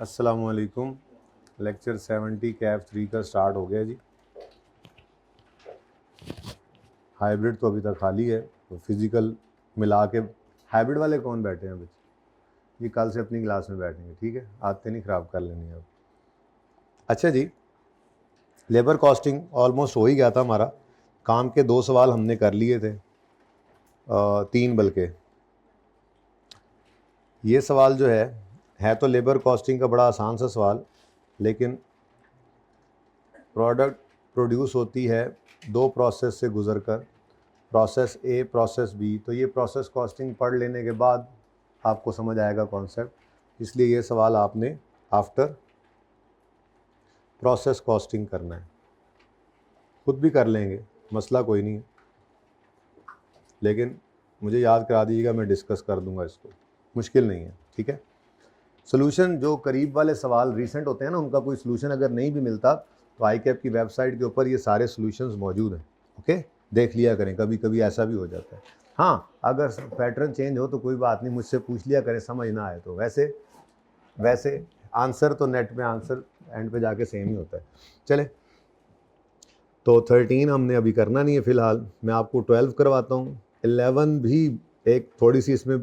अस्सलामुअलैकुम। लेक्चर 70 कैफ 3 का स्टार्ट हो गया जी। हाइब्रिड तो अभी तक खाली है, तो फिज़िकल मिला के हाइब्रिड वाले कौन बैठे हैं बच्चे? ये कल से अपनी क्लास में बैठेंगे, ठीक है? आदतें नहीं ख़राब कर लेनी अब। अच्छा जी, लेबर कॉस्टिंग ऑलमोस्ट हो ही गया था हमारा। काम के 2 सवाल हमने कर लिए थे, 3 बल्कि। ये सवाल जो है तो लेबर कॉस्टिंग का बड़ा आसान सा सवाल, लेकिन प्रोडक्ट प्रोड्यूस होती है 2 प्रोसेस से गुज़र कर, प्रोसेस ए, प्रोसेस बी। तो ये प्रोसेस कॉस्टिंग पढ़ लेने के बाद आपको समझ आएगा कॉन्सेप्ट, इसलिए ये सवाल आपने आफ्टर प्रोसेस कॉस्टिंग करना है। खुद भी कर लेंगे, मसला कोई नहीं है, लेकिन मुझे याद करा दीजिएगा, मैं डिस्कस कर दूंगा इसको, मुश्किल नहीं है, ठीक है? सोल्यूशन जो करीब वाले सवाल रीसेंट होते हैं ना, उनका कोई सोल्यूशन अगर नहीं भी मिलता तो आई कैप की वेबसाइट के ऊपर ये सारे सोल्यूशंस मौजूद हैं, ओके? देख लिया करें, कभी कभी ऐसा भी हो जाता है। हाँ, अगर पैटर्न चेंज हो तो कोई बात नहीं, मुझसे पूछ लिया करें, समझ ना आए तो। वैसे आंसर तो नेट में आंसर एंड पे जाके सेम ही होता है। चले, तो 13 हमने अभी करना नहीं है फ़िलहाल, मैं आपको 12 करवाता हूँ। 11 भी एक थोड़ी सी इसमें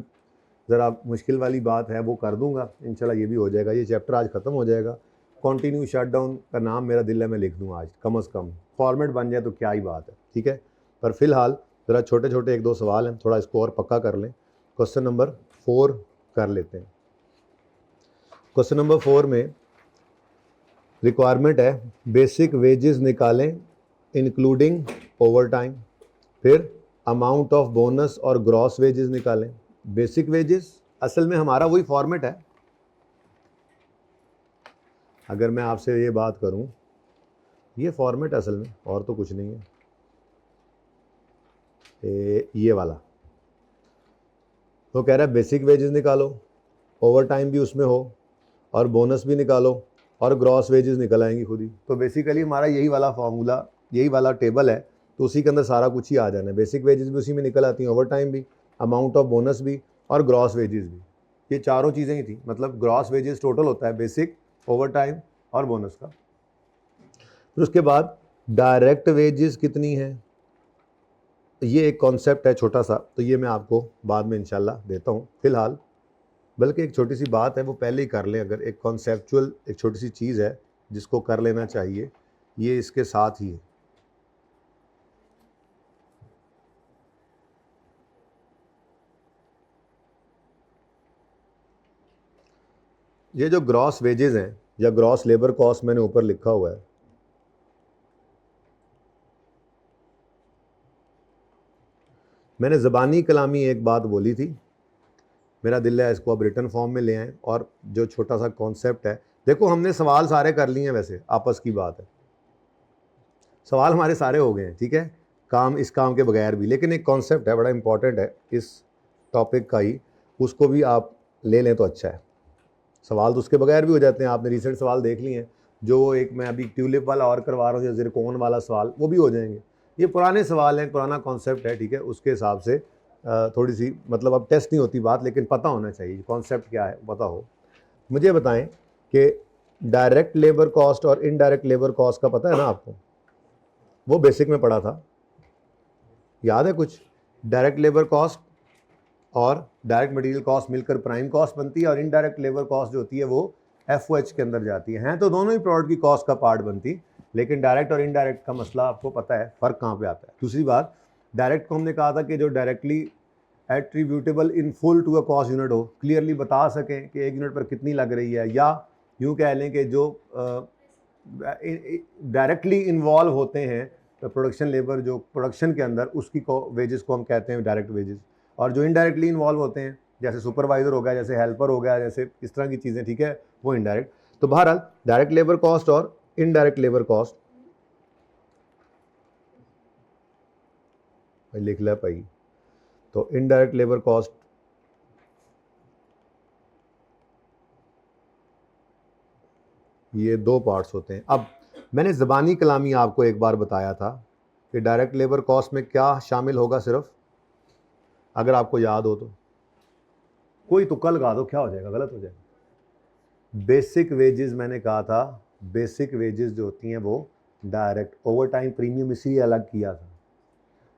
ज़रा मुश्किल वाली बात है, वो कर दूंगा इंशाल्लाह, ये भी हो जाएगा। ये चैप्टर आज ख़त्म हो जाएगा। कॉन्टीन्यू शटडाउन का नाम मेरा दिल है, मैं लिख दूँ आज, कम से कम फॉर्मेट बन जाए तो क्या ही बात है, ठीक है? पर फिलहाल ज़रा छोटे छोटे 1-2 सवाल हैं, थोड़ा इसको और पक्का कर लें। क्वेश्चन नंबर 4 कर लेते हैं। क्वेश्चन नंबर 4 में रिक्वायरमेंट है बेसिक वेजेस निकालें इंक्लूडिंग ओवर टाइम, फिर अमाउंट ऑफ बोनस और ग्रॉस वेजेस निकालें। बेसिक वेजेस असल में हमारा वही फॉर्मेट है। अगर मैं आपसे ये बात करूं, ये फॉर्मेट असल में और तो कुछ नहीं है, ये वाला। तो कह रहा है बेसिक वेजेस निकालो, ओवर टाइम भी उसमें हो, और बोनस भी निकालो, और ग्रॉस वेजेस निकल आएंगी खुद ही। तो बेसिकली हमारा यही वाला फार्मूला, यही वाला टेबल है, तो उसी के अंदर सारा कुछ ही आ जाना है। बेसिक वेजेस भी उसी में निकल आती हैं, ओवर टाइम भी, अमाउंट ऑफ बोनस भी, और ग्रॉस वेजेस भी। ये चारों चीज़ें ही थी, मतलब ग्रॉस वेजेस टोटल होता है बेसिक, ओवर टाइम और बोनस का। फिर उसके बाद डायरेक्ट वेजेस कितनी है, ये एक कॉन्सेप्ट है छोटा सा, तो ये मैं आपको बाद में इंशाल्लाह देता हूँ। फिलहाल बल्कि एक छोटी सी बात है, वो पहले ही कर लें। अगर एक कॉन्सेप्चुअल एक छोटी सी चीज़ है जिसको कर लेना चाहिए, ये इसके साथ ही है। ये जो ग्रॉस वेजेस हैं या ग्रॉस लेबर कॉस्ट मैंने ऊपर लिखा हुआ है, मैंने ज़बानी कलामी एक बात बोली थी, मेरा दिल है इसको अब रिटर्न फॉर्म में ले आएँ। और जो छोटा सा कॉन्सेप्ट है, देखो हमने सवाल सारे कर लिए हैं, वैसे आपस की बात है, सवाल हमारे सारे हो गए हैं, ठीक है, काम इस काम के बगैर भी। लेकिन एक कॉन्सेप्ट है बड़ा इंपॉर्टेंट है इस टॉपिक का ही, उसको भी आप ले लें तो अच्छा है। सवाल तो उसके बगैर भी हो जाते हैं, आपने रिसेंट सवाल देख लिए हैं। जो एक मैं अभी ट्यूलिप वाला और करवा रहा हूँ, या ज़िरकोन वाला सवाल, वो भी हो जाएंगे। ये पुराने सवाल हैं, पुराना कॉन्सेप्ट है, ठीक है? उसके हिसाब से थोड़ी सी, मतलब अब टेस्ट नहीं होती बात, लेकिन पता होना चाहिए कॉन्सेप्ट क्या है, पता हो। मुझे बताएं कि डायरेक्ट लेबर कॉस्ट और इनडायरेक्ट लेबर कॉस्ट का पता है ना आपको? वो बेसिक में पढ़ा था, याद है कुछ? डायरेक्ट लेबर कॉस्ट और डायरेक्ट मटेरियल कॉस्ट मिलकर प्राइम कॉस्ट बनती है, और इनडायरेक्ट लेबर कॉस्ट जो होती है वो एफओएच के अंदर जाती है। तो दोनों ही प्रोडक्ट की कॉस्ट का पार्ट बनती, लेकिन डायरेक्ट और इनडायरेक्ट का मसला आपको पता है, फ़र्क कहाँ पे आता है। दूसरी बात, डायरेक्ट को हमने कहा था कि जो directly attributable in full to a cost unit हो, क्लियरली बता सकें कि एक यूनिट पर कितनी लग रही है, या यूँ कह लें कि जो डायरेक्टली इन्वॉल्व होते हैं तो प्रोडक्शन लेबर जो प्रोडक्शन के अंदर, उसकी वेजेस को हम कहते हैं डायरेक्ट वेजेस। और जो इनडायरेक्टली इन्वॉल्व होते हैं, जैसे सुपरवाइजर हो गया, जैसे हेल्पर हो गया, जैसे इस तरह की चीज़ें, ठीक है, वो इनडायरेक्ट। तो बहरहाल डायरेक्ट लेबर कॉस्ट और इनडायरेक्ट लेबर कॉस्ट लिख लिया भाई। तो इनडायरेक्ट लेबर कॉस्ट ये 2 पार्ट्स होते हैं। अब मैंने ज़बानी कलामी आपको एक बार बताया था कि डायरेक्ट लेबर कॉस्ट में क्या शामिल होगा, सिर्फ अगर आपको याद हो तो कोई तुक्का लगा दो, क्या हो जाएगा, गलत हो जाएगा। बेसिक वेजेस मैंने कहा था, बेसिक वेजेस जो होती हैं वो डायरेक्ट, ओवर टाइम प्रीमियम इसीलिए अलग किया था।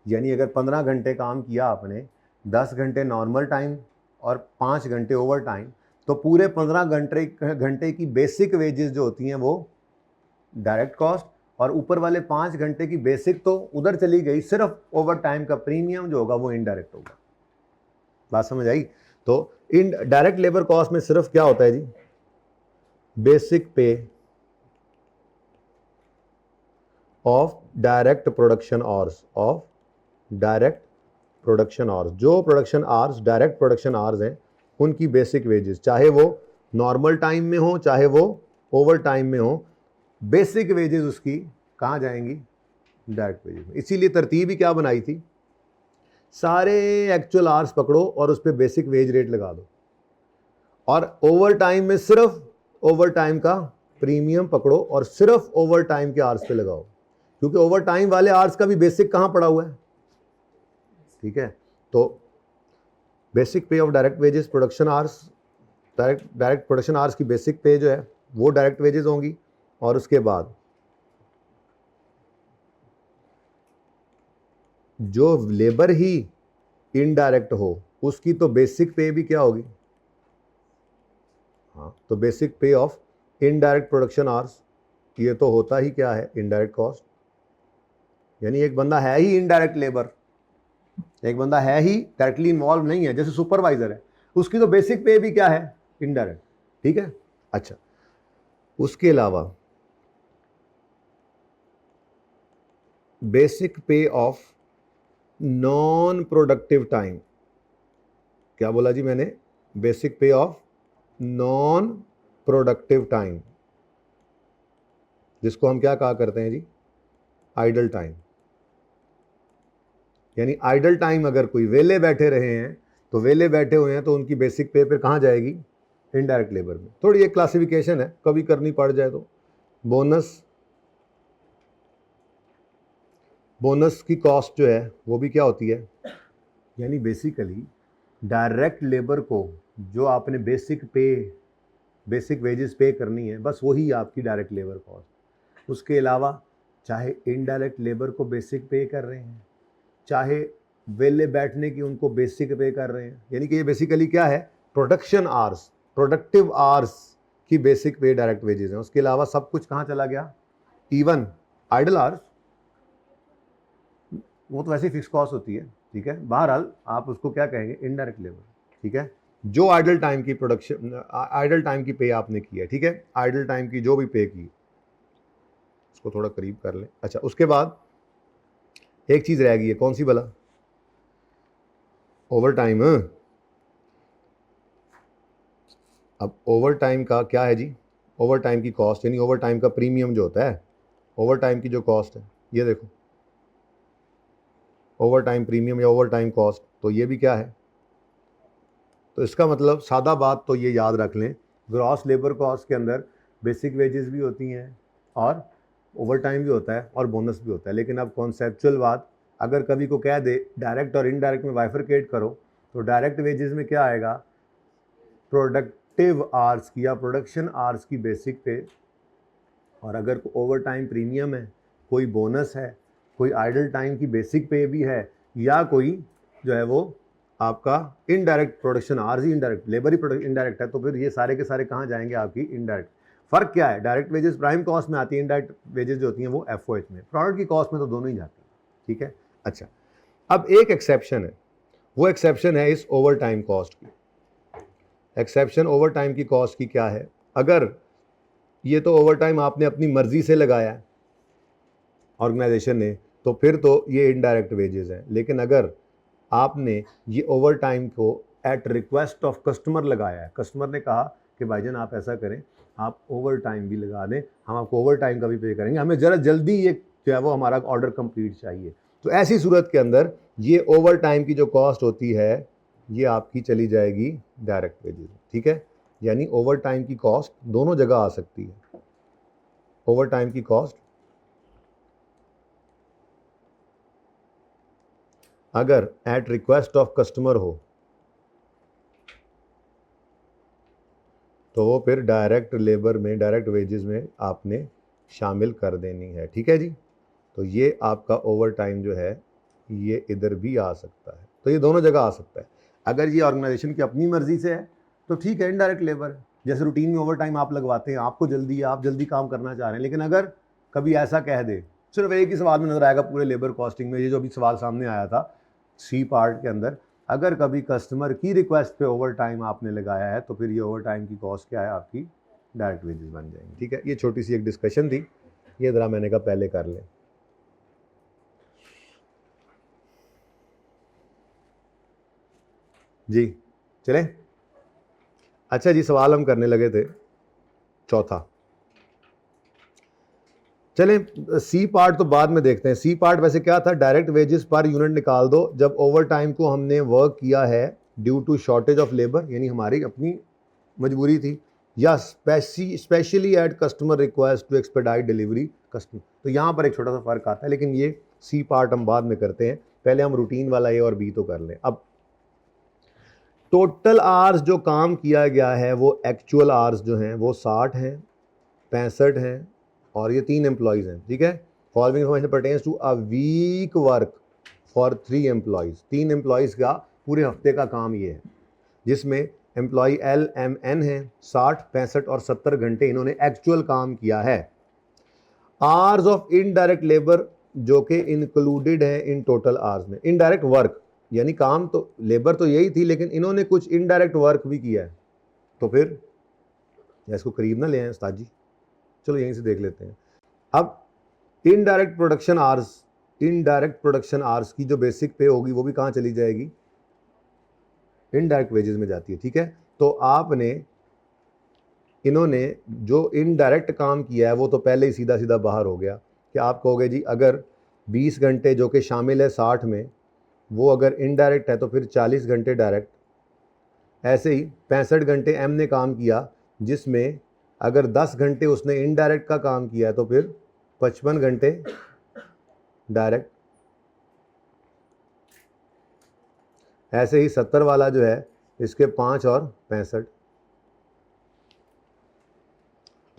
यानी अगर 15 घंटे काम किया आपने, 10 घंटे नॉर्मल टाइम और 5 घंटे ओवर टाइम, तो पूरे 15 घंटे की बेसिक वेजेस जो होती हैं वो डायरेक्ट कॉस्ट, और ऊपर वाले 5 घंटे की बेसिक तो उधर चली गई, सिर्फ ओवर टाइम का प्रीमियम जो होगा वो इनडायरेक्ट होगा। बात समझ आई? तो इन डायरेक्ट लेबर कॉस्ट में सिर्फ क्या होता है जी, basic pay of direct production hours, of direct production hours, जो production hours direct production hours हैं उनकी बेसिक वेजेस, चाहे वो नॉर्मल टाइम में हो चाहे वो ओवर टाइम में हो, बेसिक वेजेस उसकी कहाँ जाएंगी, डायरेक्ट वेजेस में। इसीलिए तरतीब ही क्या बनाई थी, सारे एक्चुअल आवर्स पकड़ो और उस पर बेसिक वेज रेट लगा दो, और ओवर टाइम में सिर्फ ओवर टाइम का प्रीमियम पकड़ो और सिर्फ ओवर टाइम के आवर्स पे लगाओ, क्योंकि ओवर टाइम वाले आवर्स का भी बेसिक कहाँ पड़ा हुआ है। ठीक है, तो basic pay of direct wages production hours, direct production hours की बेसिक पे जो है वो डायरेक्ट वेजेस होंगी, और उसके बाद जो लेबर ही इनडायरेक्ट हो उसकी तो बेसिक पे भी क्या होगी, हाँ, तो basic pay of indirect production hours, ये तो होता ही क्या है, इनडायरेक्ट कॉस्ट। यानी एक बंदा है ही इनडायरेक्ट लेबर, एक बंदा है ही डायरेक्टली इन्वॉल्व नहीं है, जैसे सुपरवाइजर है, उसकी तो बेसिक पे भी क्या है, इनडायरेक्ट। ठीक है, अच्छा, उसके अलावा basic pay of non productive time, क्या बोला जी मैंने, basic pay of non productive time, जिसको हम क्या कहा करते हैं जी, आइडल टाइम। यानी आइडल टाइम अगर कोई वेले बैठे रहे हैं, तो वेले बैठे हुए हैं तो उनकी बेसिक पे फिर कहाँ जाएगी, इनडायरेक्ट लेबर में। थोड़ी एक क्लासिफिकेशन है, कभी करनी पड़ जाए तो। बोनस की कॉस्ट जो है वो भी क्या होती है, यानी बेसिकली डायरेक्ट लेबर को जो आपने बेसिक वेजेस पे करनी है, बस वही आपकी डायरेक्ट लेबर कॉस्ट। उसके अलावा चाहे इनडायरेक्ट लेबर को बेसिक पे कर रहे हैं, चाहे वेले बैठने की उनको बेसिक पे कर रहे हैं, यानी कि ये बेसिकली क्या है, प्रोडक्शन आवर्स, प्रोडक्टिव आवर्स की बेसिक पे डायरेक्ट वेजेस हैं। उसके अलावा सब कुछ कहाँ चला गया, इवन आइडल आवर्स, वो तो वैसे ही फिक्स कॉस्ट होती है। ठीक है, बहरहाल आप उसको क्या कहेंगे, इनडायरेक्ट लेबर। ठीक है, जो आइडल टाइम की प्रोडक्शन, आइडल टाइम की पे आपने की है, ठीक है, आइडल टाइम की जो भी पे की, उसको थोड़ा करीब कर लें। अच्छा, उसके बाद एक चीज रह गई है, कौन सी भला, ओवर टाइम। अब ओवर टाइम का क्या है जी, ओवर टाइम की कॉस्ट, यानी ओवर टाइम का प्रीमियम जो होता है, ओवर टाइम की जो कॉस्ट है, ये देखो, ओवर टाइम प्रीमियम या ओवर टाइम कॉस्ट, तो ये भी क्या है। तो इसका मतलब सादा बात तो ये याद रख लें, ग्रॉस लेबर कॉस्ट के अंदर बेसिक वेजेस भी होती हैं और ओवर टाइम भी होता है और बोनस भी होता है। लेकिन अब कॉन्सेप्चुअल बात, अगर कभी को कह दे डायरेक्ट और इनडायरेक्ट में बाइफरकेट करो, तो डायरेक्ट वेजेस में क्या आएगा, प्रोडक्टिव आवर्स की या प्रोडक्शन आवर्स की बेसिक पे, और अगर ओवर टाइम प्रीमियम है, कोई बोनस है, कोई आइडल टाइम की बेसिक पे भी है, या कोई जो है वो आपका इनडायरेक्ट प्रोडक्शन आवर्स ही, इनडायरेक्ट लेबर ही इनडायरेक्ट है, तो फिर ये सारे के सारे कहाँ जाएंगे, आपकी इनडायरेक्ट। फर्क क्या है, डायरेक्ट वेजेस प्राइम कॉस्ट में आती है, इनडायरेक्ट वेजेस जो होती हैं वो एफओएच में, प्रोडक्ट की कॉस्ट में तो दोनों ही जाती है। ठीक है, अच्छा, अब एक एक्सेप्शन है, वो एक्सेप्शन है इस ओवर टाइम कॉस्ट की। एक्सेप्शन ओवर टाइम की कॉस्ट की क्या है, अगर ये तो ओवर टाइम आपने अपनी मर्जी से लगाया है ऑर्गेनाइजेशन ने, तो फिर तो ये इनडायरेक्ट वेजेस हैं। लेकिन अगर आपने ये ओवर टाइम को एट रिक्वेस्ट ऑफ कस्टमर लगाया है, कस्टमर ने कहा कि भाईजान आप ऐसा करें, आप ओवर टाइम भी लगा दें, हम आपको ओवर टाइम का भी पे करेंगे, हमें ज़रा जल्दी ये जो है वो हमारा ऑर्डर कंप्लीट चाहिए, तो ऐसी सूरत के अंदर ये ओवर टाइम की जो कॉस्ट होती है ये आपकी चली जाएगी डायरेक्ट वेजेस। ठीक है, यानी ओवर टाइम की कॉस्ट दोनों जगह आ सकती है। ओवर टाइम की कॉस्ट अगर एट रिक्वेस्ट ऑफ कस्टमर हो, तो वो फिर डायरेक्ट लेबर में, डायरेक्ट वेजेस में आपने शामिल कर देनी है। ठीक है जी। तो ये आपका ओवर टाइम जो है ये इधर भी आ सकता है, तो ये दोनों जगह आ सकता है। अगर ये ऑर्गेनाइजेशन की अपनी मर्जी से है तो ठीक है, इनडायरेक्ट लेबर है। जैसे रूटीन में ओवर टाइम आप लगवाते हैं, आपको जल्दी है, आप जल्दी काम करना चाह रहे हैं, लेकिन अगर कभी ऐसा कह दे, सिर्फ एक ही सवाल में नजर आएगा पूरे लेबर कॉस्टिंग में, ये जो अभी सवाल सामने आया था सी पार्ट के अंदर, अगर कभी कस्टमर की रिक्वेस्ट पे ओवर टाइम आपने लगाया है तो फिर ये ओवर टाइम की कॉस्ट क्या है, आपकी डायरेक्ट वेजेस बन जाएंगी। ठीक है, ये छोटी सी एक डिस्कशन थी, ये ज़रा मैंने कहा पहले कर लें। जी चलें। अच्छा जी, सवाल हम करने लगे थे चौथा। चलें, सी पार्ट तो बाद में देखते हैं। सी पार्ट वैसे क्या था, डायरेक्ट वेजेस पर यूनिट निकाल दो जब ओवर टाइम को हमने वर्क किया है due to shortage of labour, यानी हमारी अपनी मजबूरी थी, या specially at customer request to expedite delivery customer. तो यहाँ पर एक छोटा सा फर्क आता है, लेकिन ये सी पार्ट हम बाद में करते हैं, पहले हम रूटीन वाला ए और बी तो कर लें। अब टोटल आवर्स जो काम किया गया है वो एक्चुअल आवर्स जो हैं वो 60 हैं, 65 हैं, और ये 3 एम्प्लॉयज़ हैं। ठीक है, following information pertains to a week work for 3 employees. 3 employees का पूरे हफ्ते का काम ये है, जिसमें एम्प्लॉय एल एम एन है, 60, 65 और 70 घंटे इन्होंने एक्चुअल काम किया है। आवर्स ऑफ इनडायरेक्ट लेबर जो कि इंक्लूडेड है इन टोटल आवर्स में। इनडायरेक्ट वर्क यानी काम तो लेबर तो यही थी, लेकिन इन्होंने कुछ इनडायरेक्ट वर्क भी किया है, तो फिर इसको करीब ना ले आए उस्ताद जी, चलो यहीं से देख लेते हैं। अब इनडायरेक्ट प्रोडक्शन आवर्स की जो बेसिक पे होगी वो भी कहाँ चली जाएगी, इनडायरेक्ट वेजेस में जाती है। ठीक है, तो आपने इन्होंने जो इनडायरेक्ट काम किया है वो तो पहले ही सीधा सीधा बाहर हो गया कि आप कहोगे जी अगर 20 घंटे जो कि शामिल है 60 में, वो अगर इनडायरेक्ट है तो फिर 40 घंटे डायरेक्ट। ऐसे ही 65 घंटे एम ने काम किया, जिसमें अगर 10 घंटे उसने इनडायरेक्ट का काम किया है तो फिर 55 घंटे डायरेक्ट। ऐसे ही 70 वाला जो है इसके 5 और 65।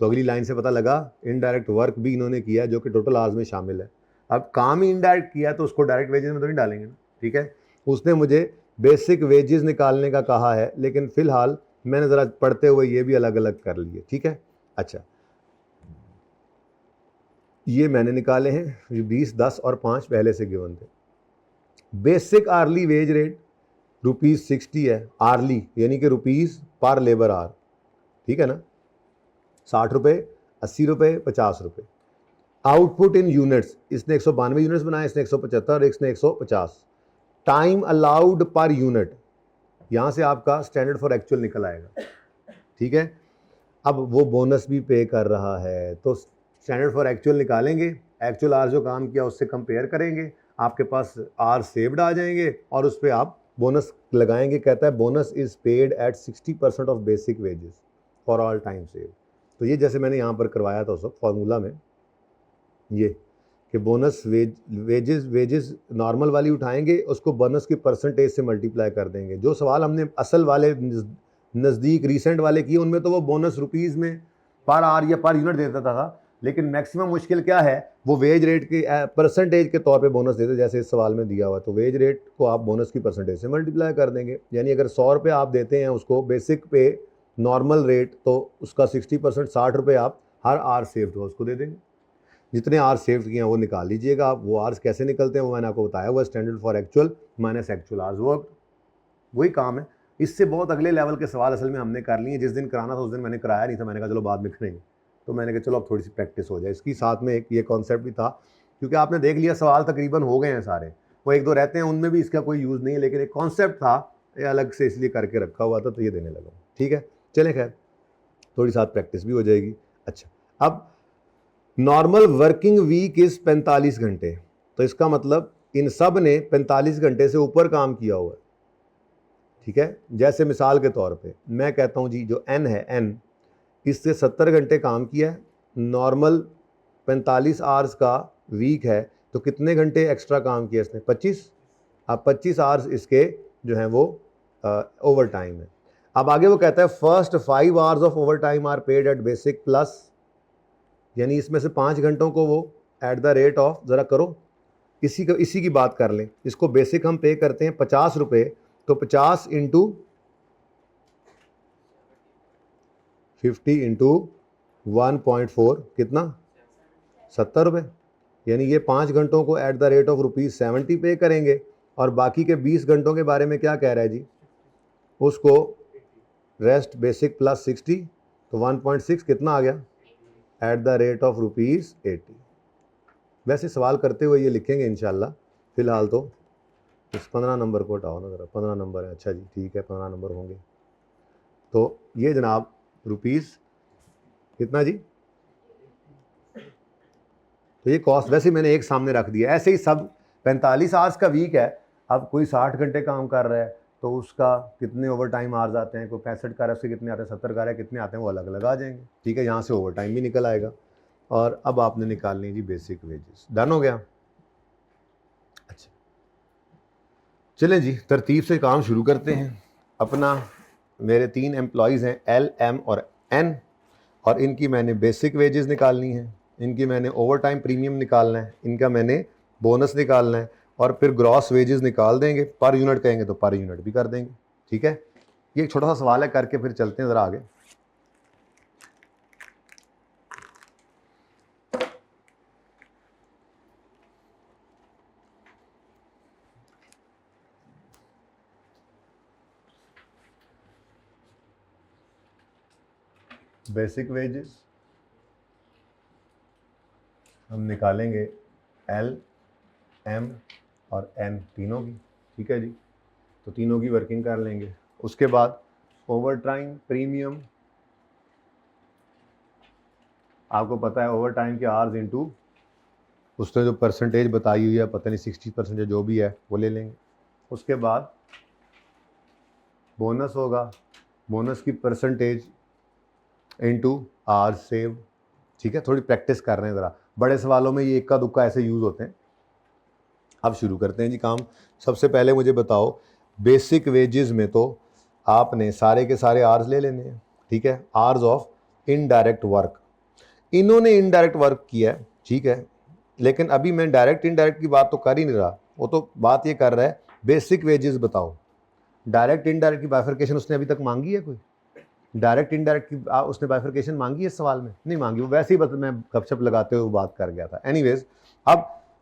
तो अगली लाइन से पता लगा इनडायरेक्ट वर्क भी इन्होंने किया जो कि टोटल आवर्स में शामिल है। अब काम ही इनडायरेक्ट किया तो उसको डायरेक्ट वेजेस में तो नहीं डालेंगे ना। ठीक है, उसने मुझे बेसिक वेजेस निकालने का कहा है, लेकिन फिलहाल मैंने ज़रा पढ़ते हुए ये भी अलग अलग कर लिए। ठीक है, अच्छा ये मैंने निकाले हैं, 20, 10 और 5 पहले से गिवन थे। बेसिक आर्ली वेज रेट ₹60 है, आर्ली यानी कि रुपीज़ पर लेबर आवर। ठीक है ना, 60 रुपये, 80 रुपये, 50 रुपये। आउटपुट इन यूनिट्स, इसने 192 यूनिट्स बनाए, इसने 175 और इसने 150। टाइम अलाउड पर यूनिट, यहाँ से आपका स्टैंडर्ड फॉर एक्चुअल निकल आएगा। ठीक है, अब वो बोनस भी पे कर रहा है तो स्टैंडर्ड फॉर एक्चुअल निकालेंगे, एक्चुअल आवर जो काम किया उससे कंपेयर करेंगे, आपके पास आवर सेव्ड आ जाएंगे और उस पर आप बोनस लगाएंगे। कहता है bonus is paid at 60% of basic wages for all time saved. तो ये जैसे मैंने यहाँ पर करवाया था उस वक्त फॉर्मूला में, ये कि बोनस वेजेस नॉर्मल वाली उठाएंगे, उसको बोनस की परसेंटेज से मल्टीप्लाई कर देंगे। जो सवाल हमने असल वाले नज़दीक रिसेंट वाले किए उनमें तो वो बोनस रुपीज़ में पर आवर या पर यूनिट देता था, लेकिन मैक्सिमम मुश्किल क्या है, वो वेज रेट की परसेंटेज के तौर पे बोनस देते, जैसे इस सवाल में दिया हुआ। तो वेज रेट को आप बोनस की परसेंटेज से मल्टीप्लाई कर देंगे, यानी अगर 100 रुपये आप देते हैं उसको बेसिक पे नॉर्मल रेट, तो उसका 60% 60 रुपये आप हर आवर सेव्ड हो उसको दे देंगे। जितने आवर सेव किए हैं वो निकाल लीजिएगा आप। वो आवर्स कैसे निकलते हैं वो मैंने आपको बताया हुआ, standard for actual minus actual hours work, वही काम है। इससे बहुत अगले लेवल के सवाल असल में हमने कर लिए। जिस दिन कराना था उस दिन मैंने कराया नहीं था, मैंने कहा चलो बाद में करेंगे, तो मैंने कहा चलो अब थोड़ी सी प्रैक्टिस हो जाए इसकी। साथ में एक ये कॉन्सेप्ट भी था, क्योंकि आपने देख लिया सवाल तकरीबन हो गए हैं सारे, वो एक दो रहते हैं उनमें भी इसका कोई यूज़ नहीं है, लेकिन एक कॉन्सेप्ट था ये अलग से इसलिए करके रखा हुआ था, तो ये देने लगा। ठीक है, चले खैर थोड़ी साथ प्रैक्टिस भी हो जाएगी। अच्छा, अब नॉर्मल वर्किंग वीक इज़ 45 घंटे, तो इसका मतलब इन सब ने 45 घंटे से ऊपर काम किया हुआ है। ठीक है, जैसे मिसाल के तौर पे मैं कहता हूँ जी जो एन है, एन इससे 70 घंटे काम किया है, नॉर्मल 45 आवर्स का वीक है, तो कितने घंटे एक्स्ट्रा काम किया इसने, 25। अब 25 आवर्स इसके जो हैं वो ओवर टाइम है। अब आगे वो कहता है first 5 hours of overtime are paid at basic plus, यानी इसमें से 5 घंटों को वो एट द रेट ऑफ, ज़रा करो इसी की बात कर लें, इसको बेसिक हम पे करते हैं 50 रुपये, तो 50 इंटू 50 इंटू 1.4 कितना 70 रुपये, यानी ये 5 घंटों को एट द रेट ऑफ ₹70 पे करेंगे। और बाकी के 20 घंटों के बारे में क्या कह रहा है जी, उसको रेस्ट बेसिक प्लस 60, तो 1.6 कितना आ गया एट द रेट ऑफ ₹80। वैसे सवाल करते हुए ये लिखेंगे इंशाल्लाह, फ़िलहाल तो इस 15 नंबर को हटाओ ना ज़रा, 15 नंबर है, अच्छा जी ठीक है 15 नंबर होंगे। तो ये जनाब रुपीज़ कितना जी, तो ये कॉस्ट वैसे मैंने एक सामने रख दिया। ऐसे ही सब 45 आवर्स का वीक है, अब कोई 60 घंटे काम कर रहा है तो उसका कितने ओवर टाइम आवर्स आते हैं, कोई 65 का है उससे कितने आते हैं, 70 का है कितने आते हैं, वो अलग अलग आ जाएंगे। ठीक है, यहाँ से ओवर टाइम भी निकल आएगा। और अब आपने निकालनी जी बेसिक वेजेस। डन हो गया? अच्छा चलें जी, तरतीब से काम शुरू करते हैं अपना। मेरे 3 एम्प्लॉयज़ हैं L, M और N, और इनकी मैंने बेसिक वेजेस निकालनी है, इनकी मैंने ओवर टाइम प्रीमियम निकालना है, इनका मैंने बोनस निकालना है, और फिर ग्रॉस वेजेस निकाल देंगे। पर यूनिट कहेंगे तो पर यूनिट भी कर देंगे। ठीक है, ये एक छोटा सा सवाल है, करके फिर चलते हैं ज़रा आगे। बेसिक वेजेस हम निकालेंगे L, M और N तीनों की। ठीक है जी, तो तीनों की वर्किंग कर लेंगे। उसके बाद ओवर टाइम प्रीमियम, आपको पता है ओवर टाइम के आवर्स इंटू उसने जो परसेंटेज बताई हुई है, पता नहीं 60% जो भी है वो ले लेंगे। उसके बाद बोनस होगा, बोनस की परसेंटेज इंटू आवर्स सेव। ठीक है, थोड़ी प्रैक्टिस कर रहे हैं ज़रा, बड़े सवालों में ये इक्का दुक्का ऐसे यूज़ होते हैं। अब शुरू करते हैं जी काम। सबसे पहले मुझे बताओ, बेसिक वेजेस में तो आपने सारे के सारे आवर्स ले लेने हैं। ठीक है, आवर्स ऑफ इनडायरेक्ट वर्क, इन्होंने इनडायरेक्ट वर्क किया है, ठीक है, लेकिन अभी मैं डायरेक्ट इनडायरेक्ट की बात तो कर ही नहीं रहा, वो तो बात ये कर रहा है बेसिक वेजेस बताओ। डायरेक्ट इनडायरेक्ट की बाइफरकेशन उसने अभी तक मांगी है कोई? डायरेक्ट इनडायरेक्ट की उसने बाइफरकेशन मांगी है इस सवाल में? नहीं मांगी, वो वैसे ही बस मैं गपशप लगाते हुए बात कर गया था। एनीवेज, अब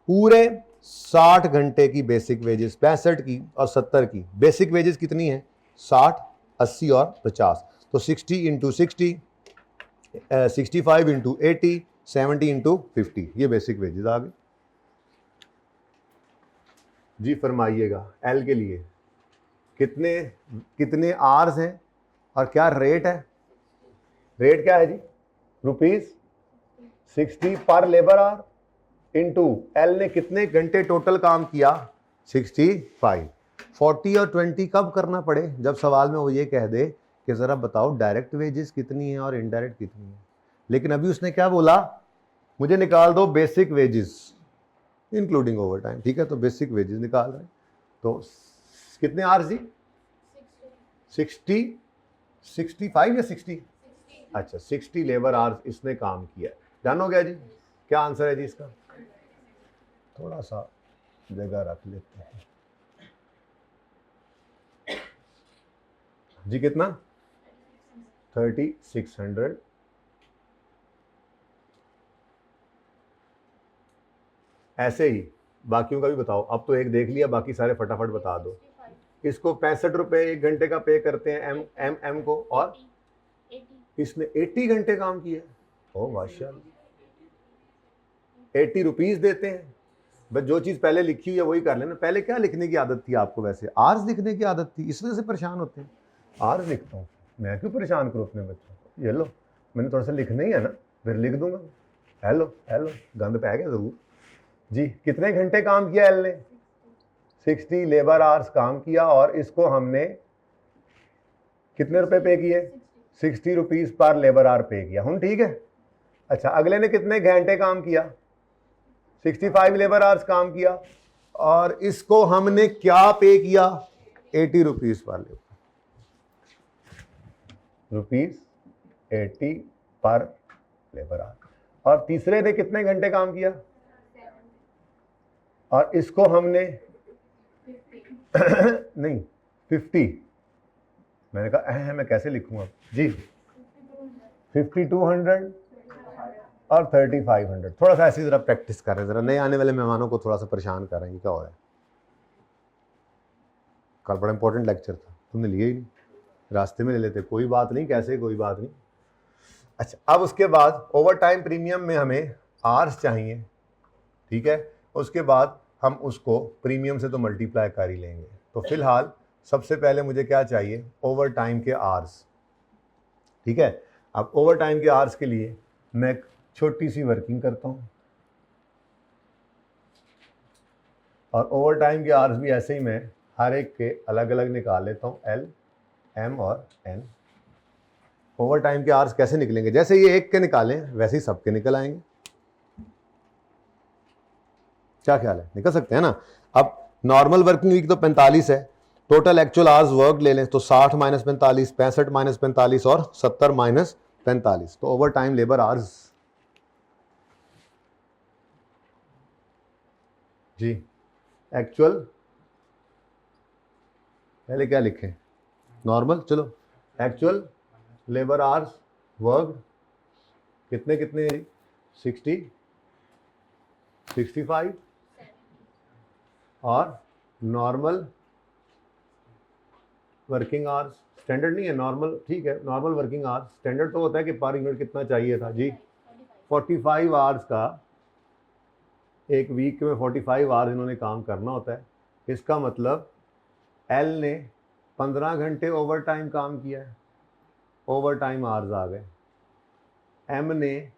पूरे 60 घंटे की बेसिक वेजेस, 65 की और 70 की बेसिक वेजेस कितनी है? 60, 80 और 50, तो 60 इंटू 60, 65 इंटू 80, 70 इंटू 50, ये बेसिक वेजेस आ गए जी। फरमाइएगा एल के लिए कितने कितने आवर्स हैं और क्या रेट है? रेट क्या है जी? ₹60 पर लेबर आवर इंटू एल ने कितने घंटे टोटल काम किया? 65। 40 और 20 कब करना पड़े? जब सवाल में वो ये कह दे कि ज़रा बताओ डायरेक्ट वेजेस कितनी है और इनडायरेक्ट कितनी है। लेकिन अभी उसने क्या बोला? मुझे निकाल दो basic wages including over time. ठीक है, तो बेसिक वेजेस निकाल रहे हैं, तो कितने आवर्स जी? 60, 65 या 60? अच्छा, 60 लेबर आवर्स इसने काम किया। डन हो गया जी। क्या आंसर है जी इसका? थोड़ा सा जगह रख लेते हैं जी। कितना? 3600। ऐसे ही बाकियों का भी बताओ। अब तो एक देख लिया, बाकी सारे फटाफट बता दो। इसको 65 रुपए 1 घंटे का पे करते हैं एम को, और इसने 80 घंटे काम किया। ओ माशाल्लाह, 80 रुपीज देते हैं। बस जो चीज़ पहले लिखी हुई है वही कर लेना। पहले क्या लिखने की आदत थी आपको? वैसे आर्स लिखने की आदत थी, इस वजह से परेशान होते हैं। आर्स लिखता हूँ मैं, क्यों परेशान करूँ अपने बच्चों को? ये लो, मैंने थोड़ा सा लिखना ही है ना, फिर लिख दूंगा। हेलो हेलो, गंद पै गया ज़रूर जी। कितने घंटे काम किया एल ने? 60 लेबर आवर्स काम किया, और इसको हमने कितने रुपए पे किए? 60 रुपीज़ पर लेबर आवर पे किया। हम ठीक है। अच्छा, अगले ने कितने घंटे काम किया? 65 लेबर आवर्स काम किया, और इसको हमने क्या पे किया? 80 रुपीज़ पर लेबर। ₹80 पर लेबर आवर। और तीसरे ने कितने घंटे काम किया? और इसको हमने नहीं 50, मैंने कहा मैं कैसे लिखूंगा जी, 5200 और 3500। थोड़ा सा ऐसी जरा प्रैक्टिस कर रहे हैं, जरा नए आने वाले मेहमानों को थोड़ा सा परेशान कर रहे हैं, क्या हो रहा है? कल बड़ा इंपॉर्टेंट लेक्चर था, तुमने लिए ही नहीं, रास्ते में ले लेते, कोई बात नहीं, कैसे कोई बात नहीं। अच्छा, अब उसके बाद ओवर टाइम प्रीमियम में हमें आवर्स चाहिए, ठीक है, उसके बाद हम उसको प्रीमियम से तो मल्टीप्लाई कर ही लेंगे। तो फिलहाल सबसे पहले मुझे क्या चाहिए? ओवर टाइम के आवर्स, ठीक है। अब ओवर टाइम के आवर्स के लिए मैं एक छोटी सी वर्किंग करता हूँ, और ओवर टाइम के आवर्स भी ऐसे ही मैं हर एक के अलग अलग निकाल लेता हूँ, L, M और N। ओवर टाइम के आवर्स कैसे निकलेंगे? जैसे ये एक के निकालें वैसे ही सबके निकल आएंगे, क्या ख्याल है? निकल सकते हैं ना। अब नॉर्मल वर्किंग वीक तो 45 है, टोटल एक्चुअल आवर्स वर्क ले लें तो 60 माइनस 45, 65 माइनस 45 और 70 माइनस 45, तो ओवर टाइम लेबर आवर्स जी। एक्चुअल पहले क्या लिखें? नॉर्मल, चलो एक्चुअल लेबर आवर्स वर्क कितने कितने? 60, 65 और नॉर्मल वर्किंग आवर्स, स्टैंडर्ड नहीं है, नॉर्मल, ठीक है, नॉर्मल वर्किंग आवर्स। स्टैंडर्ड तो होता है कि पर यूनिट कितना चाहिए था जी, 45 आवर्स का, एक वीक में 45 आवर्स इन्होंने काम करना होता है। इसका मतलब एल ने 15 घंटे ओवर टाइम काम किया है, ओवर टाइम आवर्स आ गए। एम ने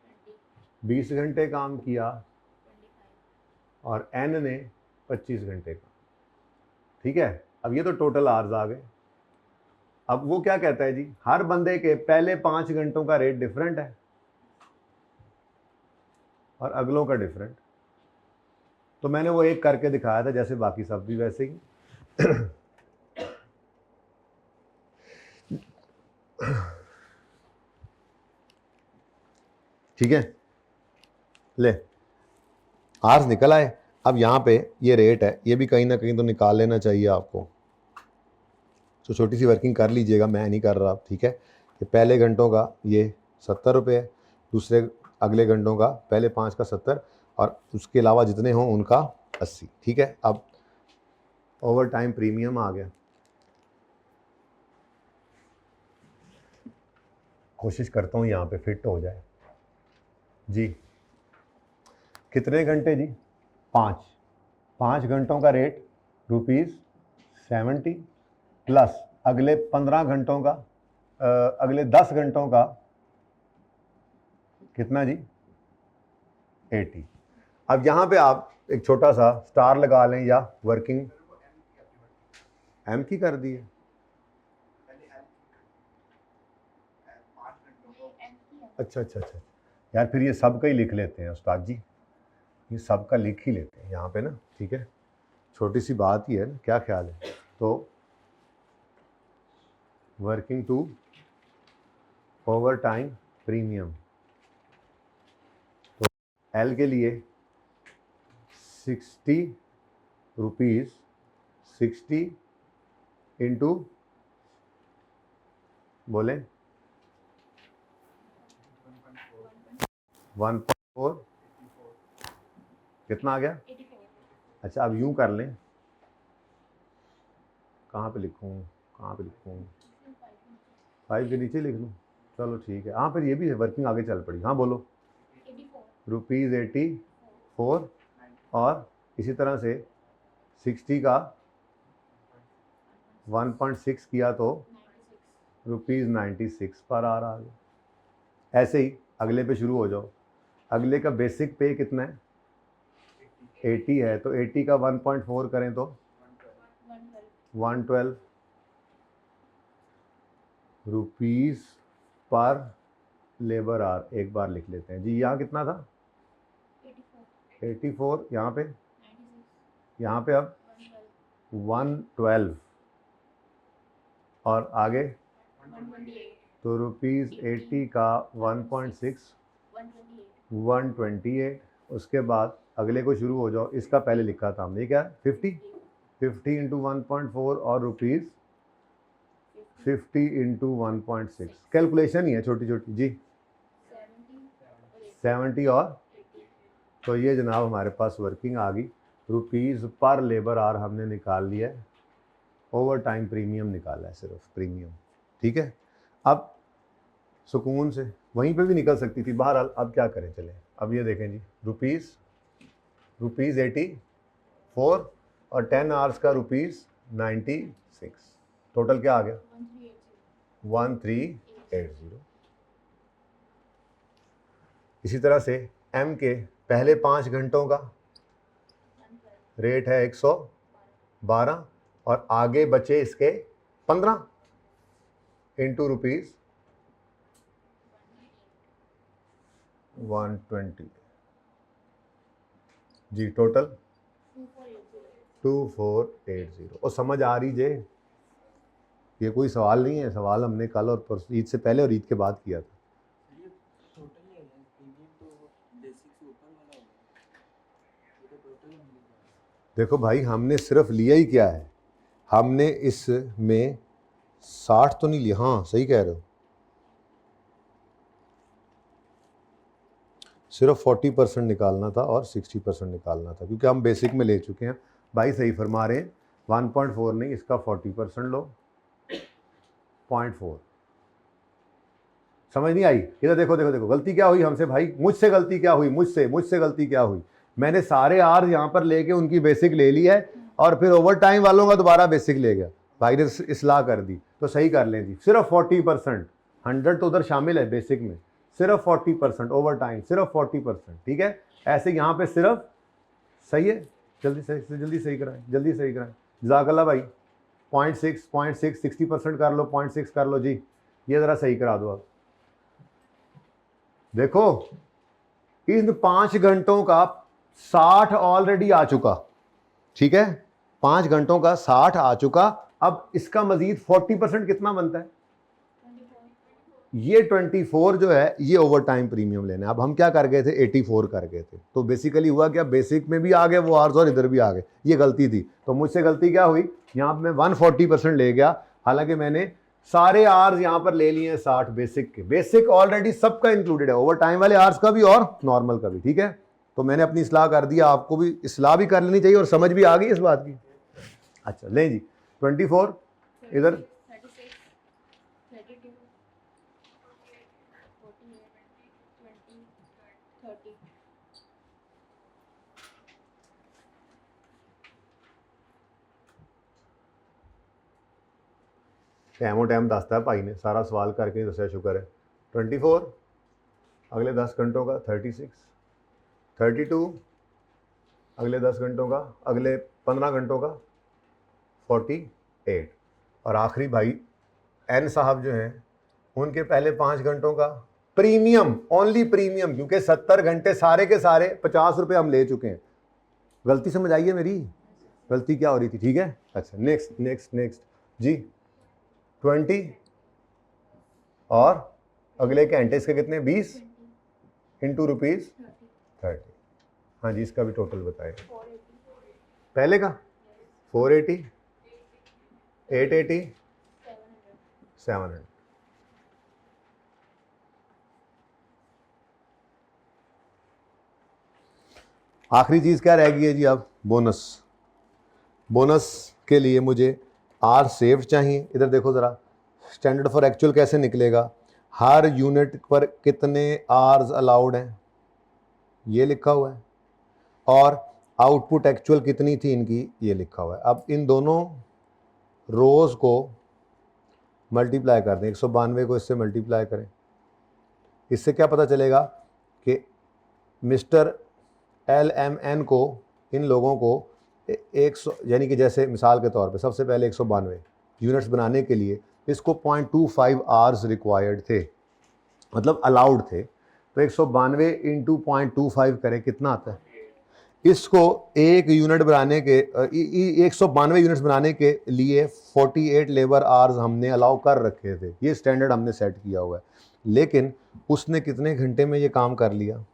20 घंटे काम किया और एन ने 25 घंटे का, ठीक है। अब ये तो टोटल आवर्स आ गए। अब वो क्या कहता है जी, हर बंदे के पहले 5 घंटों का रेट डिफरेंट है और अगलों का डिफरेंट। तो मैंने वो एक करके दिखाया था, जैसे बाकी सब भी वैसे ही। ठीक है, ले आर्स निकल आए। अब यहाँ पे ये रेट है, ये भी कहीं ना कहीं तो निकाल लेना चाहिए आपको, तो छोटी सी वर्किंग कर लीजिएगा, मैं नहीं कर रहा, ठीक है। ये पहले घंटों का ये 70 रुपये है, दूसरे अगले घंटों का पहले 5 का 70 और उसके अलावा जितने हों उनका 80, ठीक है। अब ओवर टाइम प्रीमियम आ गया, कोशिश करता हूँ यहाँ पे फिट हो जाए जी। कितने घंटे जी? 5 घंटों का रेट ₹70 प्लस अगले 15 घंटों का, अगले 10 घंटों का कितना जी? 80। अब यहाँ पे आप एक छोटा सा स्टार लगा लें या वर्किंग एम की कर दी है, अच्छा अच्छा अच्छा यार, फिर ये सब का ही लिख लेते हैं उस्ताद जी, ये सब का लिख ही लेते हैं यहाँ पे ना, ठीक है, छोटी सी बात ही है ना, क्या ख्याल है? तो working to overtime premium, तो एल के लिए ₹60, 60 इंटू बोले 1.4, कितना आ गया? अच्छा, अब यूं कर लें, कहाँ पे लिखूँ, कहाँ पे लिखूँ? 5 के नीचे लिख लूँ, चलो ठीक है। हाँ, फिर ये भी है, वर्किंग आगे चल पड़ी। हाँ बोलो, ₹84 और इसी तरह से 60 का 1.6 किया तो ₹96 पर आ रहा है। ऐसे ही अगले पे शुरू हो जाओ। अगले का बेसिक पे कितना है? 80 है, तो 80 का 1.4 करें तो 112 रुपीज़ पर लेबर आवर। एक बार लिख लेते हैं जी, यहाँ कितना था? 84, यहाँ पे, यहाँ पे अब 112 और आगे तो ₹80 का 1.6 128। उसके बाद अगले को शुरू हो जाओ, इसका पहले लिखा था हमने क्या 50 इंटू 1.4 और ₹50 इंटू 1.6। कैलकुलेशन ही है छोटी छोटी जी। 70 और तो ये जनाब हमारे पास वर्किंग आ गई। रुपीज़ पर लेबर आवर हमने निकाल लिया है, ओवर टाइम प्रीमियम निकाला है, सिर्फ प्रीमियम। ठीक है, अब सुकून से वहीं पे भी निकल सकती थी, बहरहाल अब क्या करें चले। अब ये देखें जी, रुपीज़ 84 और 10 आवर्स का ₹96। टोटल क्या आ गया 1380। इसी तरह से एम के पहले 5 घंटों का रेट है 112 और आगे बचे इसके 15 इंटू ₹120 जी, टोटल 2480। और समझ आ रही जे, ये कोई सवाल नहीं है, सवाल हमने कल और परसों ईद से पहले और ईद के बाद किया था। देखो भाई, हमने सिर्फ लिया ही क्या है, हमने इसमें 60 तो नहीं लिया। हाँ सही कह रहे हो, सिर्फ 40% निकालना था और 60% निकालना था, क्योंकि हम बेसिक में ले चुके हैं। भाई सही फरमा रहे हैं, 1.4 नहीं, इसका 40% लो, 0.4। समझ नहीं आई? इधर देखो देखो देखो, गलती क्या हुई हमसे भाई, मुझसे गलती क्या हुई, मुझसे गलती क्या हुई। मैंने सारे आर यहाँ पर लेके उनकी बेसिक ले ली है और फिर ओवर टाइम वालों का दोबारा बेसिक ले गया। भाई ने इस्लाह कर दी, तो सही कर लें जी, सिर्फ 40%, 100 तो उधर शामिल है बेसिक में, सिर्फ 40% ओवर टाइम, सिर्फ 40%। ठीक है, ऐसे यहाँ पे सिर्फ सही है। जल्दी सही कराएं, जज़ाकल्लाह भाई। 0.6 60% कर लो, 0.6 कर लो जी, ये ज़रा सही करा दो। आप देखो, इन 5 घंटों का 60 ऑलरेडी आ चुका। ठीक है, 5 घंटों का 60 आ चुका। अब इसका मजीद 40% कितना बनता है, ये 24 जो है, ये ओवर टाइम प्रीमियम लेना है। अब हम क्या कर गए थे, 84 कर गए थे, तो बेसिकली हुआ क्या, बेसिक में भी आ गए वो आर्स और इधर भी आ गए, ये गलती थी। तो मुझसे गलती क्या हुई, यहाँ पर मैं 140% ले गया, हालांकि मैंने सारे आर्स यहाँ पर ले लिए हैं 60 बेसिक के। बेसिक ऑलरेडी सबका इंक्लूडेड है, ओवर टाइम वाले आर्स का भी और नॉर्मल का भी। ठीक है, तो मैंने अपनी इस्लाह कर दिया, आपको भी इस्लाह भी कर लेनी चाहिए और समझ भी आ गई इस बात की। अच्छा लें जी, 24 इधर, टाइमो टाइम दसता है भाई ने, सारा सवाल करके दसिया, शुक्र है। 24 अगले 10 घंटों का 36, 32 अगले 10 घंटों का, अगले 15 घंटों का 48, और आखिरी भाई एन साहब जो हैं, उनके पहले 5 घंटों का प्रीमियम, ओनली प्रीमियम, क्योंकि 70 घंटे सारे के सारे 50 रुपये हम ले चुके हैं। गलती समझ आई है मेरी, गलती क्या हो रही थी? ठीक है, अच्छा नेक्स्ट जी, 20 और अगले घंटे इसके कितने, 20 इंटू ₹30। हाँ जी, इसका भी टोटल बताएं। पहले का 480, 880, 700। आखिरी चीज़ क्या रह गई है जी? अब बोनस के लिए मुझे आर सेव चाहिए। इधर देखो ज़रा, स्टैंडर्ड फॉर एक्चुअल कैसे निकलेगा, हर यूनिट पर कितने आर्स अलाउड हैं, ये लिखा हुआ है, और आउटपुट एक्चुअल कितनी थी इनकी, ये लिखा हुआ है। अब इन दोनों रोज़ को मल्टीप्लाई कर दें, 192 को इससे मल्टीप्लाई करें, इससे क्या पता चलेगा कि मिस्टर LMN को, इन लोगों को 100, यानी कि जैसे मिसाल के तौर पे सबसे पहले 192 यूनिट्स बनाने के लिए इसको 0.25 आवर्स रिक्वायर्ड थे, मतलब अलाउड थे। तो 192 इंटू 0.25 करें, कितना आता है, इसको एक यूनिट बनाने के 192 यूनिट्स बनाने के लिए 48 लेबर आवर्स हमने अलाउ कर रखे थे, ये स्टैंडर्ड हमने सेट किया हुआ है, लेकिन उसने कितने घंटे में ये काम कर लिया?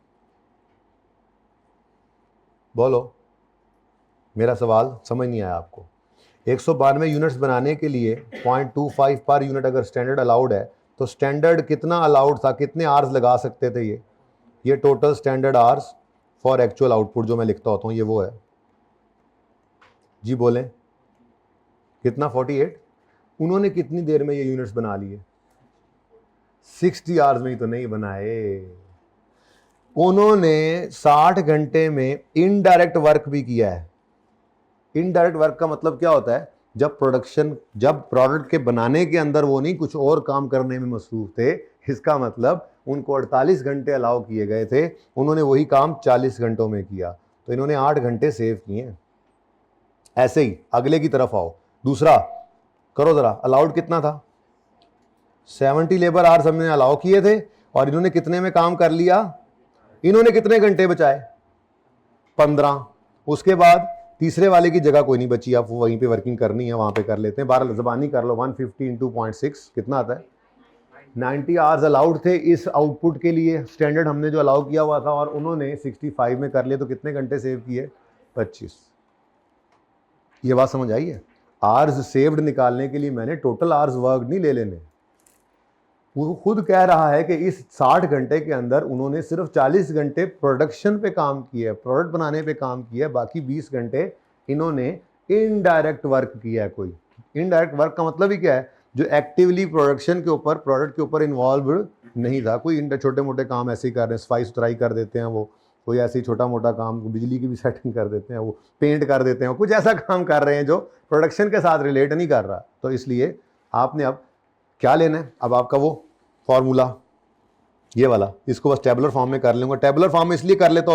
बोलो, मेरा सवाल समझ नहीं आया आपको? 192 यूनिट्स बनाने के लिए 0.25 पर यूनिट अगर स्टैंडर्ड अलाउड है, तो स्टैंडर्ड कितना अलाउड था, कितने आवर्स लगा सकते थे? ये total standard hours for actual output जो मैं लिखता होता हूँ, ये वो है जी। बोलें कितना? 48। उन्होंने कितनी देर में ये यूनिट्स बना लिए? 60 आवर्स में ही तो नहीं बनाए, उन्होंने 60 घंटे में इनडायरेक्ट वर्क भी किया है। इनडायरेक्ट वर्क का मतलब क्या होता है? जब प्रोडक्ट के बनाने के अंदर वो नहीं कुछ और काम करने में मसरूफ थे, इसका मतलब उनको 48 घंटे अलाउ किए गए थे, उन्होंने वही काम 40 घंटों में किया, तो इन्होंने 8 घंटे सेव किए। ऐसे ही अगले की तरफ आओ, दूसरा करो जरा। अलाउड कितना था? 70 लेबर आवर्स हमने अलाउ किए थे, और इन्होंने कितने में काम कर लिया? इन्होंने कितने घंटे बचाए? 15। उसके बाद तीसरे वाले की जगह कोई नहीं बची, आप वहीं पे वर्किंग करनी है, वहां पे कर लेते हैं। 12 ज़बानी कर लो, 150 इंटू 0.6 कितना आता है? 90 आवर्स अलाउड थे इस आउटपुट के लिए, स्टैंडर्ड हमने जो अलाउ किया हुआ था, और उन्होंने 65 में कर लिए, तो कितने घंटे सेव किए? 25। ये बात समझ आई है? आवर्स सेव्ड निकालने के लिए मैंने टोटल आवर्स वर्क नहीं ले लेने। वो खुद कह रहा है कि इस 60 घंटे के अंदर उन्होंने सिर्फ 40 घंटे प्रोडक्शन पे काम किया है, प्रोडक्ट बनाने पे काम किया है, बाकी 20 घंटे इन्होंने इनडायरेक्ट वर्क किया है। कोई इनडायरेक्ट वर्क का मतलब ही क्या है? जो एक्टिवली प्रोडक्शन के ऊपर, प्रोडक्ट के ऊपर इन्वॉल्व नहीं था। कोई छोटे मोटे काम ऐसे ही कर रहे हैं, सफाई सुथराई कर देते हैं, वो कोई ऐसे ही छोटा मोटा काम, बिजली की भी सेटिंग कर देते हैं, वो पेंट कर देते हैं, कुछ ऐसा काम कर रहे हैं जो प्रोडक्शन के साथ रिलेट नहीं कर रहा। तो इसलिए आपने अब क्या लेना है? अब आपका वो फॉर्मूला ये वाला, इसको बस टेबुलर फॉर्म में कर लूँगा। टेबुलर फॉर्म में इसलिए कर लेता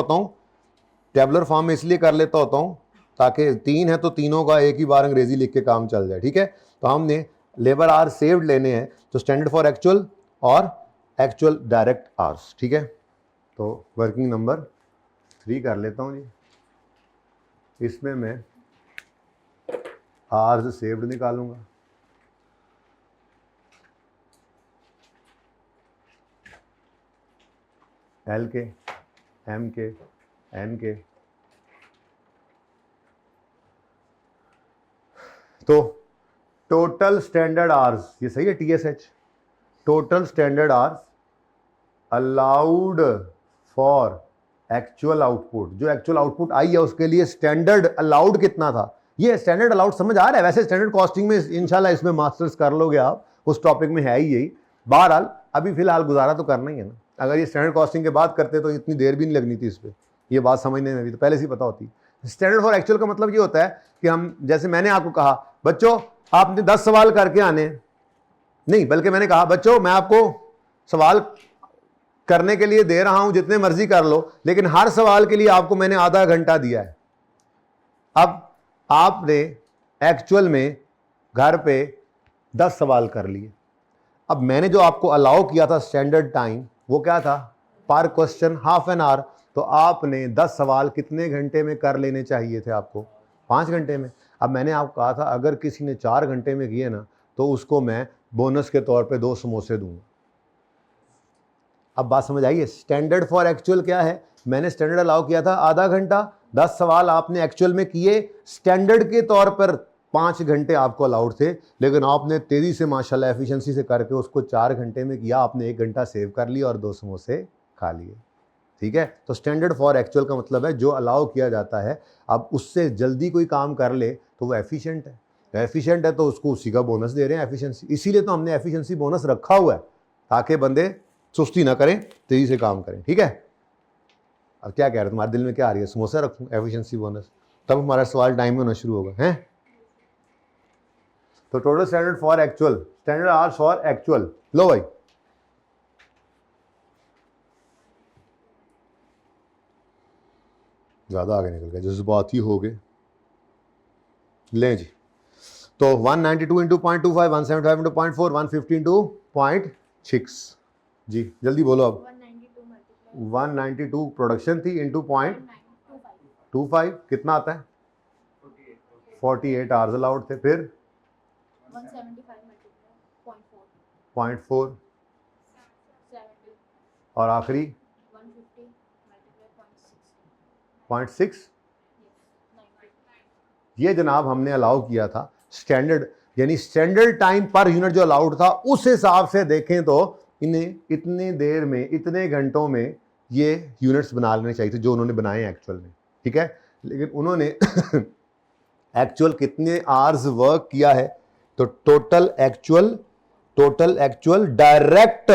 होता हूँ, ताकि 3 है तो तीनों का एक ही बार अंग्रेजी लिख के काम चल जाए, ठीक है? तो हमने लेबर आवर सेव्ड लेने हैं, तो स्टैंडर्ड फॉर एक्चुअल और एक्चुअल डायरेक्ट आवर्स, ठीक है? तो वर्किंग नंबर 3 कर लेता हूँ जी। इसमें मैं आवर्स सेव्ड निकालूंगा, एल के, एम के, एन के। तो टोटल स्टैंडर्ड आवर्स, ये सही है? TSH, total standard hours allowed for actual output. जो एक्चुअल आउटपुट आई है उसके लिए स्टैंडर्ड अलाउड कितना था? ये स्टैंडर्ड अलाउड समझ आ रहा है? वैसे स्टैंडर्ड कॉस्टिंग में इंशाल्लाह इसमें मास्टर्स कर लोगे आप, उस टॉपिक में है ही यही। बहरहाल अभी फिलहाल गुजारा तो करना ही है ना। अगर ये स्टैंडर्ड कॉस्टिंग के बाद करते तो इतनी देर भी नहीं लगनी थी इस पर, ये बात समझने में भी तो पहले से ही पता होती। स्टैंडर्ड फॉर एक्चुअल का मतलब ये होता है कि हम, जैसे मैंने आपको कहा बच्चों आपने 10 सवाल करके आने, नहीं बल्कि मैंने कहा बच्चों मैं आपको सवाल करने के लिए दे रहा हूं, जितने मर्जी कर लो, लेकिन हर सवाल के लिए आपको मैंने आधा घंटा दिया है। अब आपने एक्चुअल में घर पे 10 सवाल कर लिए। अब मैंने जो आपको अलाउ किया था स्टैंडर्ड टाइम, वो क्या था? पर क्वेश्चन हाफ एन आवर। तो आपने 10 सवाल कितने घंटे में कर लेने चाहिए थे आपको? 5 घंटे में। अब मैंने आपको कहा था अगर किसी ने 4 घंटे में किए ना, तो उसको मैं बोनस के तौर पे 2 समोसे दूंगा। अब बात समझ आई है? स्टैंडर्ड फॉर एक्चुअल क्या है? मैंने स्टैंडर्ड अलाउ किया था आधा घंटा, 10 सवाल आपने एक्चुअल में किए, स्टैंडर्ड के तौर पर 5 घंटे आपको अलाउड थे, लेकिन आपने तेजी से माशाल्लाह एफिशिएंसी से करके उसको 4 घंटे में किया, आपने 1 घंटा सेव कर लिया और 2 समोसे खा लिए, ठीक है? तो स्टैंडर्ड फॉर एक्चुअल का मतलब है जो अलाउ किया जाता है। अब उससे जल्दी कोई काम कर ले तो वो एफिशिएंट है, एफिशिएंट है तो उसको उसी का बोनस दे रहे हैं एफिशिएंसी। इसीलिए तो हमने एफिशिएंसी बोनस रखा हुआ है, ताकि बंदे सुस्ती ना करें, तेजी से काम करें, ठीक है? अब क्या कह रहे हो, तुम्हारे दिल में क्या आ रही है? समोसा रखूं एफिशिएंसी बोनस, तब हमारा सवाल टाइम में होना शुरू होगा, हैं? तो total standard for actual, standard hours for actual, लो भाई ज्यादा आगे निकल गए, जज्बाती हो गए। ले जी, तो 192 इंटू 0.25, 175 इंटू 0.4, 150 इंटू 0.6 जी, जल्दी बोलो अब। 192 प्रोडक्शन थी इंटू 0.25, 25 कितना आता है? 48 आवर्स अलाउड थे। फिर 0.4 और आखिरी 0.6। ये जनाब हमने अलाउ किया था स्टैंडर्ड, यानी स्टैंडर्ड टाइम पर यूनिट जो अलाउड था उस हिसाब से देखें तो इन्हें इतनी देर में, इतने घंटों में ये यूनिट्स बना लेने चाहिए थे जो उन्होंने बनाए एक्चुअल में, ठीक है। लेकिन उन्होंने एक्चुअल कितने आवर्स वर्क किया है, तो total actual direct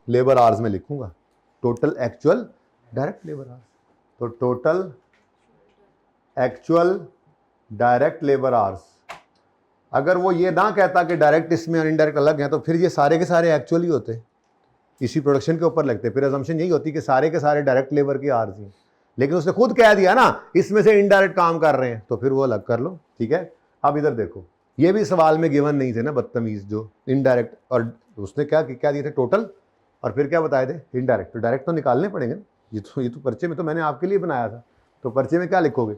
labour hours में लिखूंगा, total actual direct labour hours. तो total actual direct labour hours, अगर वो ये ना कहता कि डायरेक्ट इसमें और इनडायरेक्ट अलग हैं, तो फिर ये सारे के सारे एक्चुअल ही होते, इसी प्रोडक्शन के ऊपर लगते। फिर अजम्पशन यही होती कि सारे के सारे डायरेक्ट लेबर की आवर्स हैं, लेकिन उसने खुद कह दिया ना इसमें से इनडायरेक्ट काम कर रहे हैं, तो फिर वो अलग कर लो, ठीक है। अब इधर देखो, ये भी सवाल में गिवन नहीं थे ना बदतमीज, जो इनडायरेक्ट, और उसने क्या दिए थे? टोटल, और फिर क्या बताए थे? इनडायरेक्ट। तो डायरेक्ट तो निकालने पड़ेंगे ना, ये तो पर्चे में तो मैंने आपके लिए बनाया था। तो पर्चे में क्या लिखोगे?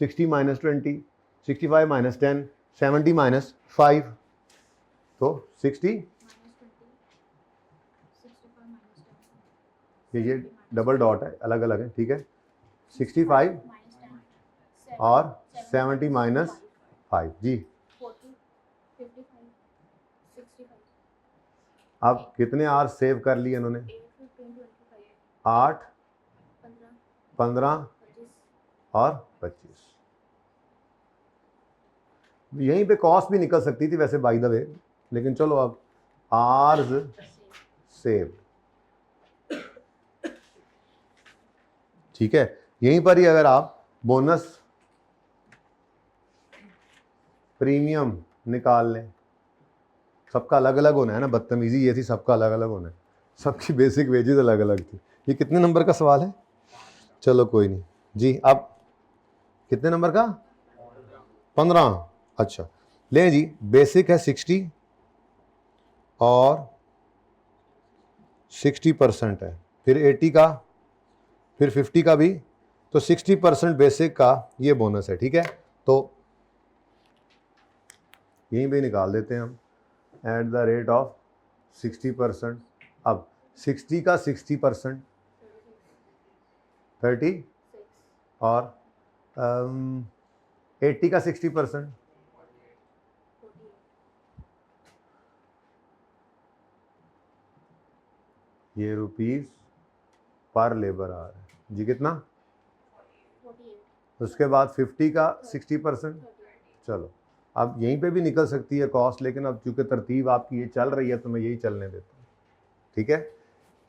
60 - 20, 65 - 10, 70 - 5, तो 60, ये डबल डॉट है, अलग अलग है, ठीक है। 65 और 70 - 5 जी। अब कितने आवर्स सेव कर लिए इन्होंने? 8, 15 और 25। यहीं पे कॉस्ट भी निकल सकती थी वैसे बाय द वे, लेकिन चलो अब आवर्स सेव, ठीक है। यहीं पर ही अगर आप बोनस प्रीमियम निकाल लें, सबका अलग अलग होना है ना, बदतमीजी ये थी सबका अलग अलग होना है, सबकी बेसिक वेजेस अलग अलग थी। ये कितने नंबर का सवाल है? चलो कोई नहीं जी। अब कितने नंबर का? 15। अच्छा ले जी, बेसिक है 60 और 60% है, फिर 80 का, फिर 50 का भी, तो 60% बेसिक का ये बोनस है, ठीक है। तो यहीं पे निकाल देते हैं हम एट द रेट ऑफ 60%। अब 60 का 60% 30 और 80 का 60% ये रुपीस पर लेबर आवर है जी। कितना? 48। उसके बाद 50 का 60%। चलो अब यहीं पे भी निकल सकती है कॉस्ट, लेकिन अब चूंकि तरतीब आपकी ये चल रही है तो मैं यही चलने देता हूँ, ठीक है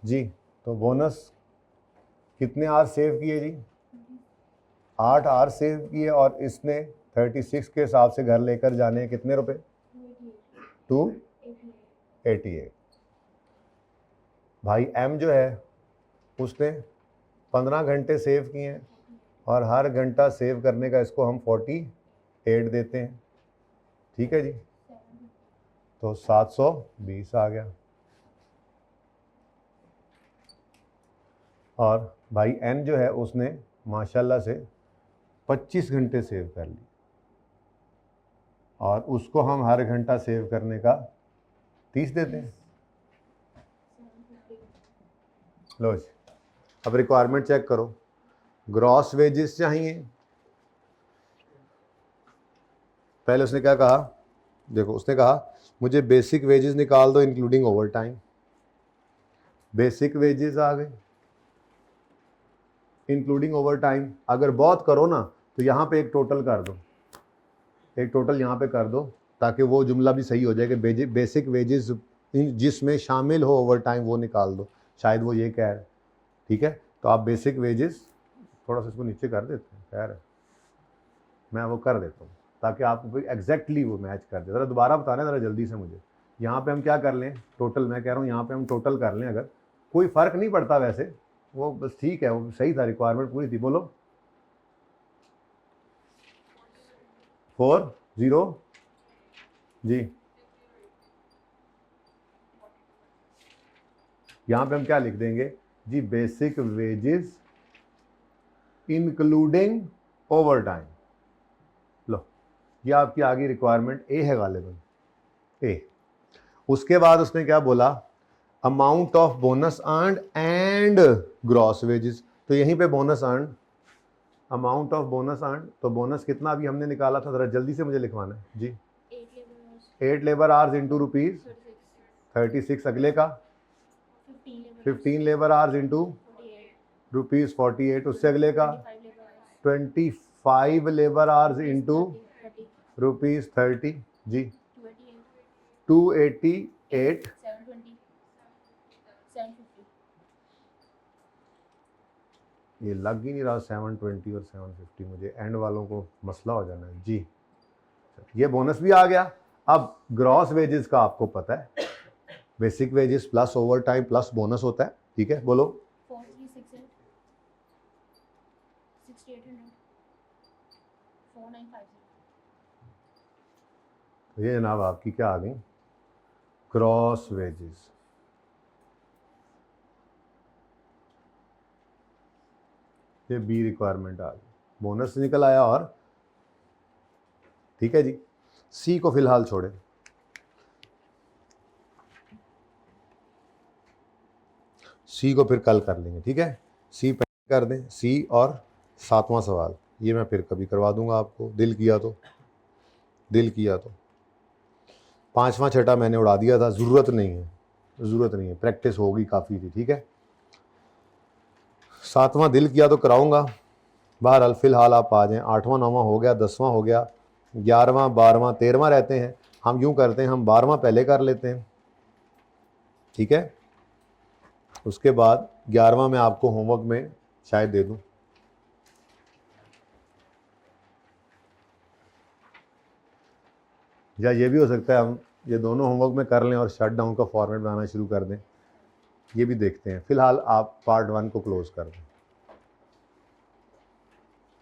जी। तो बोनस कितने आवर सेव किए जी? 8 आवर सेव किए, और इसने 36 के हिसाब से घर लेकर जाने कितने रुपए? 288। भाई एम जो है उसने 15 घंटे सेव किए हैं, और हर घंटा सेव करने का इसको हम 48 देते हैं, ठीक है जी। तो 720 आ गया। और भाई एन जो है उसने माशाल्लाह से 25 घंटे सेव कर ली, और उसको हम हर घंटा सेव करने का 30 देते हैं। लो जी, अब रिक्वायरमेंट चेक करो। ग्रॉस वेजेस चाहिए। पहले उसने क्या कहा? देखो उसने कहा मुझे बेसिक वेजेस निकाल दो including overtime. Basic wages आ गए इंक्लूडिंग ओवर टाइम। अगर बहुत करो ना तो यहाँ पे एक टोटल कर दो, एक टोटल यहाँ पे कर दो, ताकि वो जुमला भी सही हो जाए कि बेसिक वेजेस जिसमें शामिल हो ओवर टाइम वो निकाल दो। शायद वो ये कह रहे, ठीक है। तो आप बेसिक वेजेस, थोड़ा सा इसको नीचे कर देते हैं, खैर मैं वो कर देता हूँ ताकि आप एग्जैक्टली वो मैच कर दे। ज़रा दोबारा बताना ज़रा जल्दी से मुझे। यहाँ पे हम क्या कर लें? टोटल, मैं कह रहा हूँ यहाँ पे हम टोटल कर लें। अगर कोई फ़र्क नहीं पड़ता वैसे, वो बस ठीक है, वो सही था, रिक्वायरमेंट पूरी थी। बोलो 40 जी। यहाँ पे हम क्या लिख देंगे जी? Basic wages including overtime. लो ये आपकी आगे रिक्वायरमेंट ए है गालिबन, ए। उसके बाद उसने क्या बोला, amount of bonus earn and gross wages. तो यहीं पे bonus earn, amount of bonus earn, तो बोनस कितना अभी हमने निकाला था, जरा जल्दी से मुझे लिखवाना है जी। 8 लेबर आवर्स इंटू रुपीज 36, अगले का 15 लेबर आवर्स इंटू रुपीज 48, उससे अगले का 25 लेबर आवर्स इंटू रुपीज 30 जी, 288। ये लग ही नहीं रहा 720 और 750, मुझे एंड वालों को मसला हो जाना है जी। ये बोनस भी आ गया। अब ग्रॉस वेजेस का आपको पता है, basic wages plus over time plus bonus होता है, ठीक है, बोलो। 4368 6800 4950। ये जनाब आपकी क्या आ गई, ग्रॉस वेजेस। ये बी रिक्वायरमेंट आ गई, बोनस निकल आया और ठीक है जी। सी को फिलहाल छोड़े, सी को फिर कल कर लेंगे, ठीक है। सी कर दें, सी। और 7वां सवाल ये मैं फिर कभी करवा दूंगा आपको, दिल किया तो, दिल किया तो। 5वां छठा मैंने उड़ा दिया था, ज़रूरत नहीं है, ज़रूरत नहीं है, प्रैक्टिस होगी काफ़ी थी, ठीक है। 7वां दिल किया तो कराऊंगा। बहरहाल फ़िलहाल आप आ जाएं। 8वां 9वां हो गया, 10वां हो गया, 11वां 12वां 13वां रहते हैं। हम यूँ करते हैं, हम 12वां पहले कर लेते हैं, ठीक है। उसके बाद 11वां मैं आपको होमवर्क में शायद दे दूं, या ये भी हो सकता है हम ये दोनों होमवर्क में कर लें और शट डाउन का फॉर्मेट बनाना शुरू कर दें, ये भी देखते हैं। फ़िलहाल आप पार्ट 1 को क्लोज़ कर दें।